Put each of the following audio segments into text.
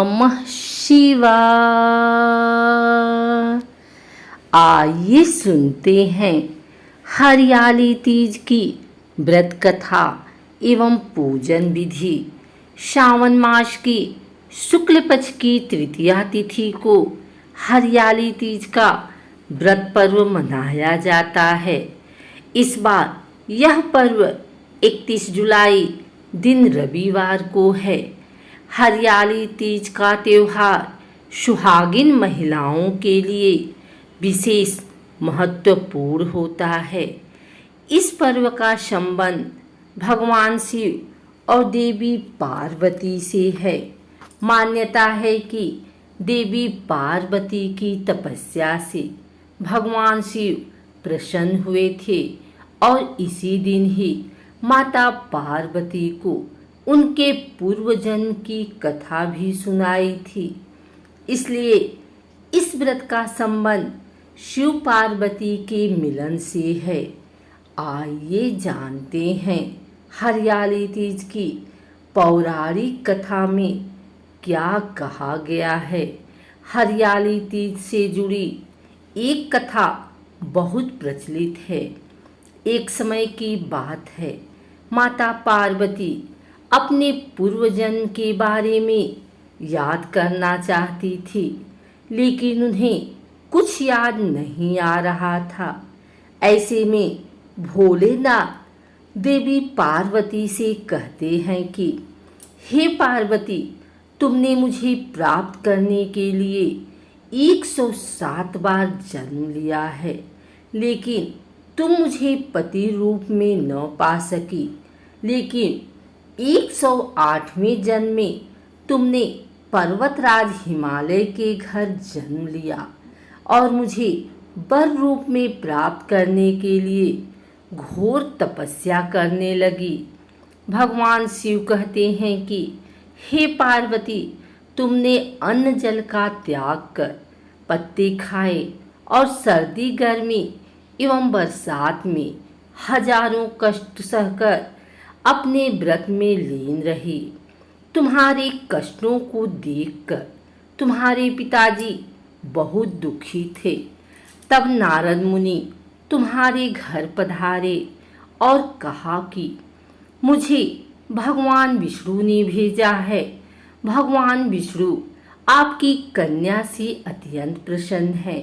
नमः शिवाय। आइए सुनते हैं हरियाली तीज की व्रत कथा एवं पूजन विधि। श्रावण मास की शुक्ल पक्ष की तृतीया तिथि को हरियाली तीज का व्रत पर्व मनाया जाता है। इस बार यह पर्व 31 जुलाई दिन रविवार को है। हरियाली तीज का त्योहार सुहागिन महिलाओं के लिए विशेष महत्वपूर्ण होता है। इस पर्व का संबंध भगवान शिव और देवी पार्वती से है। मान्यता है कि देवी पार्वती की तपस्या से भगवान शिव प्रसन्न हुए थे और इसी दिन ही माता पार्वती को उनके पूर्वजन्म की कथा भी सुनाई थी। इसलिए इस व्रत का संबंध शिव पार्वती के मिलन से है। आइए जानते हैं हरियाली तीज की पौराणिक कथा में क्या कहा गया है। हरियाली तीज से जुड़ी एक कथा बहुत प्रचलित है। एक समय की बात है, माता पार्वती अपने पूर्वजन्म के बारे में याद करना चाहती थी, लेकिन उन्हें कुछ याद नहीं आ रहा था। ऐसे में भोलेनाथ देवी पार्वती से कहते हैं कि हे पार्वती, तुमने मुझे प्राप्त करने के लिए 107 बार जन्म लिया है, लेकिन तुम मुझे पति रूप में न पा सकी। लेकिन 108वें जन्म में तुमने पर्वतराज हिमालय के घर जन्म लिया और मुझे वर रूप में प्राप्त करने के लिए घोर तपस्या करने लगी। भगवान शिव कहते हैं कि हे पार्वती, तुमने अन्न जल का त्याग कर पत्ते खाए और सर्दी गर्मी एवं बरसात में हजारों कष्ट सहकर अपने व्रत में लीन रही। तुम्हारे कष्टों को देखकर तुम्हारे पिताजी बहुत दुखी थे। तब नारद मुनि तुम्हारे घर पधारे और कहा कि मुझे भगवान विष्णु ने भेजा है। भगवान विष्णु आपकी कन्या से अत्यंत प्रसन्न है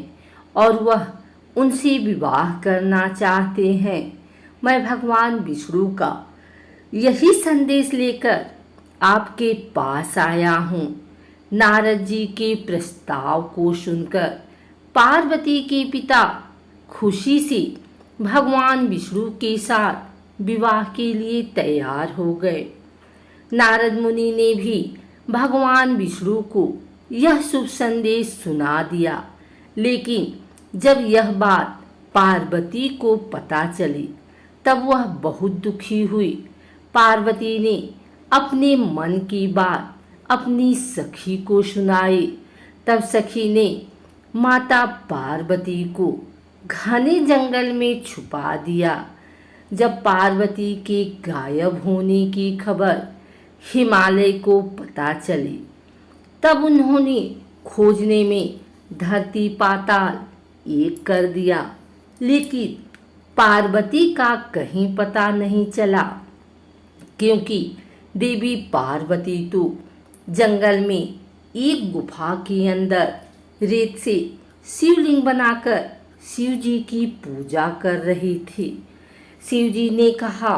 और वह उनसे विवाह करना चाहते हैं। मैं भगवान विष्णु का यही संदेश लेकर आपके पास आया हूँ। नारद जी के प्रस्ताव को सुनकर पार्वती के पिता खुशी से भगवान विष्णु के साथ विवाह के लिए तैयार हो गए। नारद मुनि ने भी भगवान विष्णु को यह शुभ संदेश सुना दिया, लेकिन जब यह बात पार्वती को पता चली तब वह बहुत दुखी हुई। पार्वती ने अपने मन की बात अपनी सखी को सुनाई। तब सखी ने माता पार्वती को घने जंगल में छुपा दिया। जब पार्वती के गायब होने की खबर हिमालय को पता चली, तब उन्होंने खोजने में धरती पाताल एक कर दिया, लेकिन पार्वती का कहीं पता नहीं चला, क्योंकि देवी पार्वती तो जंगल में एक गुफा के अंदर रेत से शिवलिंग बनाकर शिव जी की पूजा कर रही थी। शिव जी ने कहा,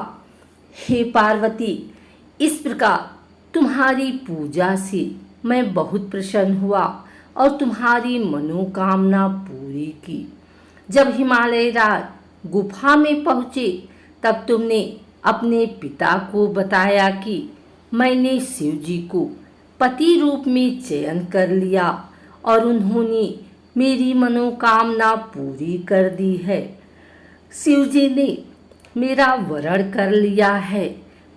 हे पार्वती, इस प्रकार तुम्हारी पूजा से मैं बहुत प्रसन्न हुआ और तुम्हारी मनोकामना पूरी की। जब हिमालय राज गुफा में पहुँचे तब तुमने अपने पिता को बताया कि मैंने शिव जी को पति रूप में चयन कर लिया और उन्होंने मेरी मनोकामना पूरी कर दी है। शिव जी ने मेरा वरण कर लिया है।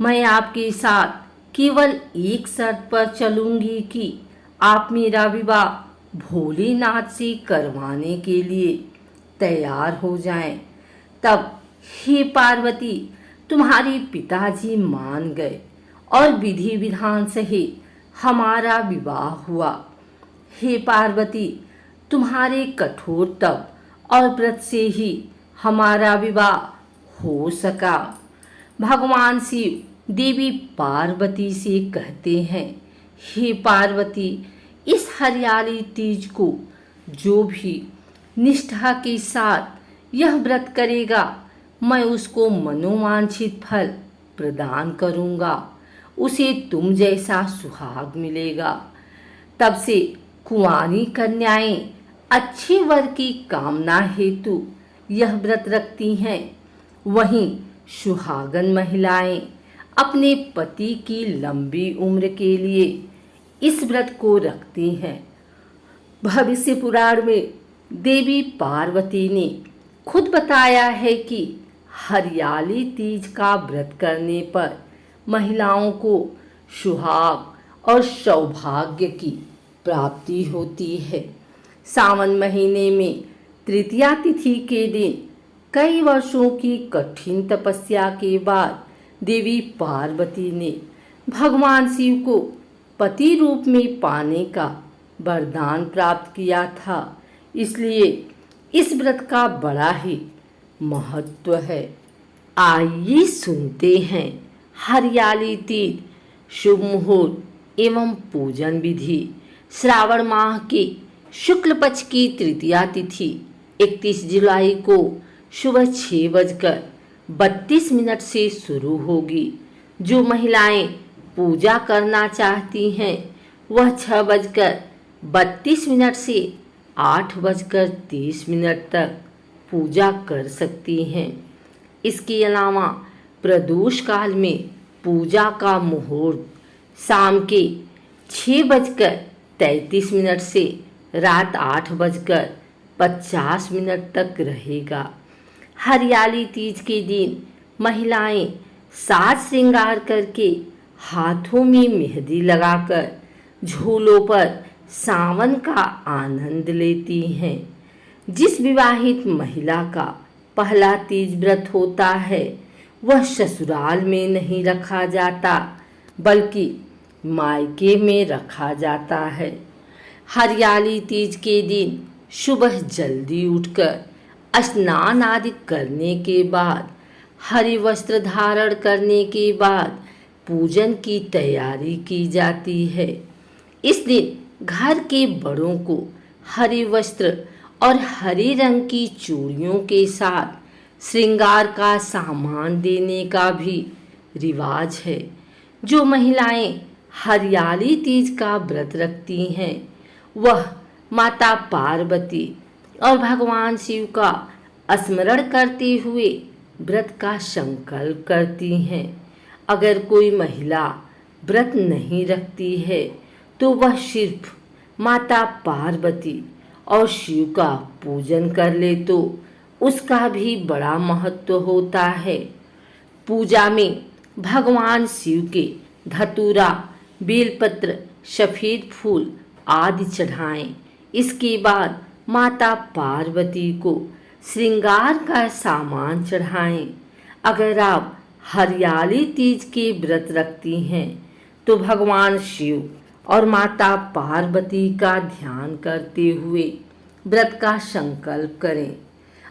मैं आपके साथ केवल एक शर्त पर चलूंगी कि आप मेरा विवाह भोलेनाथ से करवाने के लिए तैयार हो जाएं। तब हे पार्वती, तुम्हारे पिताजी मान गए और विधि विधान सहित हमारा विवाह हुआ। हे पार्वती, तुम्हारे कठोर तप और व्रत से ही हमारा विवाह हो सका। भगवान शिव देवी पार्वती से कहते हैं, हे पार्वती, इस हरियाली तीज को जो भी निष्ठा के साथ यह व्रत करेगा, मैं उसको मनोवांछित फल प्रदान करूंगा। उसे तुम जैसा सुहाग मिलेगा। तब से कुंवारी कन्याएं अच्छे वर की कामना हेतु यह व्रत रखती हैं। वहीं सुहागन महिलाएं अपने पति की लंबी उम्र के लिए इस व्रत को रखती हैं। भविष्य पुराण में देवी पार्वती ने खुद बताया है कि हरियाली तीज का व्रत करने पर महिलाओं को सुहाग और सौभाग्य की प्राप्ति होती है। सावन महीने में तृतीया तिथि के दिन कई वर्षों की कठिन तपस्या के बाद देवी पार्वती ने भगवान शिव को पति रूप में पाने का वरदान प्राप्त किया था। इसलिए इस व्रत का बड़ा ही महत्व है। आइए सुनते हैं हरियाली तीज शुभ मुहूर्त एवं पूजन विधि। श्रावण माह के शुक्ल पक्ष की तृतीया तिथि 31 जुलाई को सुबह 6:32 से शुरू होगी। जो महिलाएं पूजा करना चाहती हैं वह 6:32 से 8:30 तक पूजा कर सकती हैं। इसके अलावा प्रदोष काल में पूजा का मुहूर्त शाम के 6:33 से रात 8:50 तक रहेगा। हरियाली तीज के दिन महिलाएं साज श्रृंगार करके हाथों में मेहंदी लगाकर झूलों पर सावन का आनंद लेती हैं। जिस विवाहित महिला का पहला तीज व्रत होता है वह ससुराल में नहीं रखा जाता बल्कि मायके में रखा जाता है। हरियाली तीज के दिन सुबह जल्दी उठकर स्नान आदि करने के बाद, हरे वस्त्र धारण करने के बाद पूजन की तैयारी की जाती है। इस दिन घर के बड़ों को हरे वस्त्र और हरे रंग की चूड़ियों के साथ श्रृंगार का सामान देने का भी रिवाज है। जो महिलाएं हरियाली तीज का व्रत रखती हैं वह माता पार्वती और भगवान शिव का स्मरण करते हुए व्रत का संकल्प करती हैं। अगर कोई महिला व्रत नहीं रखती है तो वह सिर्फ माता पार्वती और शिव का पूजन कर ले तो उसका भी बड़ा महत्व होता है। पूजा में भगवान शिव के धतूरा, बेलपत्र, सफेद फूल आदि चढ़ाएं। इसके बाद माता पार्वती को श्रृंगार का सामान चढ़ाएं। अगर आप हरियाली तीज के व्रत रखती हैं तो भगवान शिव और माता पार्वती का ध्यान करते हुए व्रत का संकल्प करें।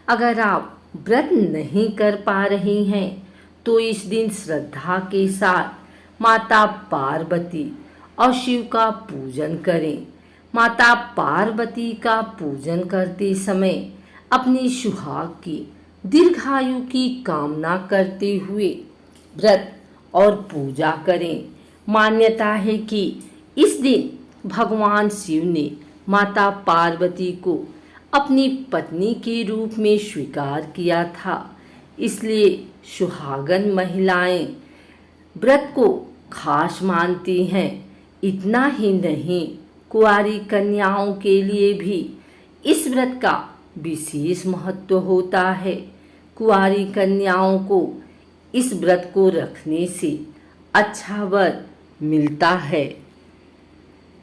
अगर आप व्रत नहीं कर पा रही हैं तो इस दिन श्रद्धा के साथ माता पार्वती और शिव का पूजन करें। माता पार्वती का पूजन करते समय अपने सुहाग की दीर्घायु की कामना करते हुए व्रत और पूजा करें। मान्यता है कि इस दिन भगवान शिव ने माता पार्वती को अपनी पत्नी के रूप में स्वीकार किया था। इसलिए सुहागन महिलाएं व्रत को खास मानती हैं। इतना ही नहीं, कुंवारी कन्याओं के लिए भी इस व्रत का विशेष महत्व होता है। कुंवारी कन्याओं को इस व्रत को रखने से अच्छा वर मिलता है।